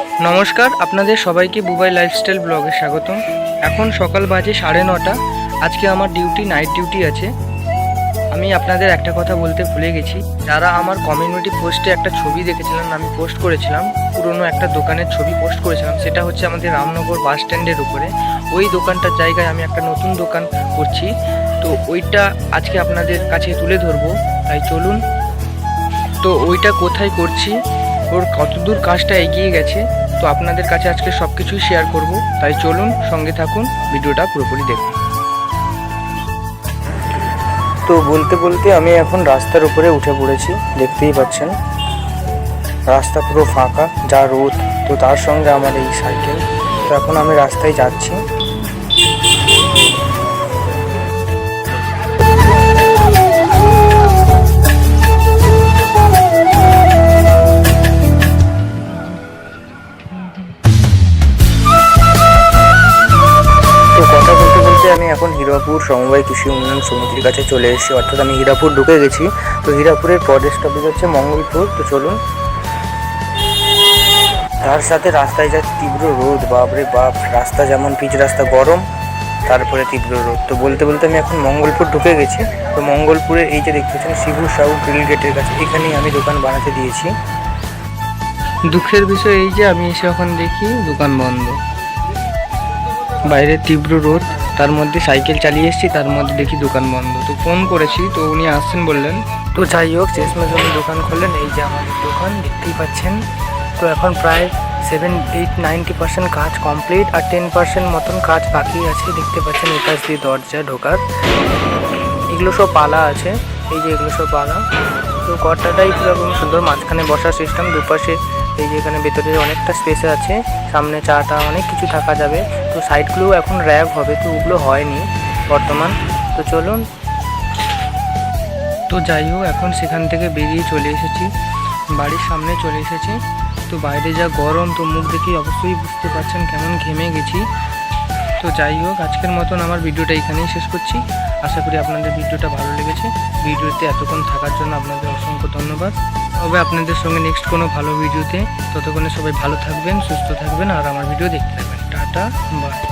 নমস্কার, আপনাদের সবাইকে বুবাই লাইফস্টাইল ব্লগে স্বাগতম। এখন সকাল বাজে 9:30। আজকে আমার নাইট ডিউটি আছে। আমি আপনাদের একটা কথা বলতে ভুলে গেছি। যারা আমার কমিউনিটি পোস্টে একটা ছবি দেখেছিলেন, আমি পোস্ট করেছিলাম, পুরনো একটা দোকানের ছবি পোস্ট করেছিলাম। সেটা হচ্ছে আমাদের রামনগর বাস স্ট্যান্ডের উপরে। ওই দোকানটার জায়গায় আমি একটা নতুন দোকান করছি, তো ওইটা আজকে আপনাদের কাছে তুলে ধরবো। তাই চলুন, তো ওইটা কোথায় করছি, ওর কতদূর কাজটা এগিয়ে গেছে, তো আপনাদের কাছে আজকে সব কিছুই শেয়ার করব। তাই চলুন, সঙ্গে থাকুন, ভিডিওটা পুরোপুরি দেখুন। তো বলতে বলতে আমি এখন রাস্তার উপরে উঠে পড়েছি। দেখতেই পাচ্ছেন রাস্তা পুরো ফাঁকা, যা রোদ, তো তার সঙ্গে আমার এই সাইকেল। তো এখন আমি রাস্তায় যাচ্ছি। আমি এখন হীরাপুর সমবায় কৃষি উন্নয়ন সমিতির কাছে চলে এসেছি, অর্থাৎ আমি হীরাপুর ঢুকে গেছি। তো হীরাপুরের পরের স্টপেজ হচ্ছে মঙ্গলপুর। তো চলুন। তার সাথে রাস্তায় যা তীব্র রোদ, বাপরে বাপ, রাস্তা যেমন পিচ রাস্তা, গরম, তারপরে তীব্র রোদ। তো বলতে বলতে আমি এখন মঙ্গলপুর ঢুকে গেছি। তো মঙ্গলপুরের এই যে দেখতে পাচ্ছেন শিবু সাহু গ্রিল গেটের কাছে, এখানেই আমি দোকান বানাতে দিয়েছি। দুঃখের বিষয় এই যে আমি এসে এখন দেখি দোকান বন্ধ। বাইরে তীব্র রোদ, তার মধ্যে সাইকেল চালিয়ে এসেছি, তার মধ্যে দেখি দোকান বন্ধ। তো ফোন করেছি, তো উনি আসছেন বললেন। তো যাই হোক, শেষমেশ উনি দোকান খুললেন। এই যে আমাদের দোকান দেখতেই পাচ্ছেন। তো এখন প্রায় 70-80-90% কাজ কমপ্লিট, আর 10% মতন কাজ বাকি আছে। দেখতে পাচ্ছেন এই পাশ দিয়ে দরজা ঢোকার, এগুলো সব পালা আছে। এই যে এগুলো সব পালা। তো ঘরটাটাই পুরো সুন্দর, মাঝখানে বসার সিস্টেম, দুপাশে এই যে এখানে ভেতরে অনেকটা স্পেস আছে, সামনে চাটা অনেক কিছু থাকা যাবে। তো সাইডগুলো এখন র্যাক হবে, তো ওগুলো হয়নি বর্তমান। তো চলুন। তো যাই হোক, এখন সেখান থেকে বেরিয়ে চলে এসেছি, বাড়ির সামনে চলে এসেছি। তো বাইরে যা গরম, তো মুখ দেখেই অবশ্যই বুঝতে পারছেন কেমন ঘেমে গেছি। তো যাই হোক, আজকের মতন আমার ভিডিওটা এখানেই শেষ করছি। আশা করি আপনাদের ভিডিওটা ভালো লেগেছে। ভিডিওতে এতক্ষণ থাকার জন্য আপনাদের অসংখ্য ধন্যবাদ। তবে আপনাদের সঙ্গে নেক্সট কোনো ভালো ভিডিওতে, ততক্ষণে সবাই ভালো থাকবেন, সুস্থ থাকবেন, আর আমার ভিডিও দেখতে থাকবেন। Tata, by.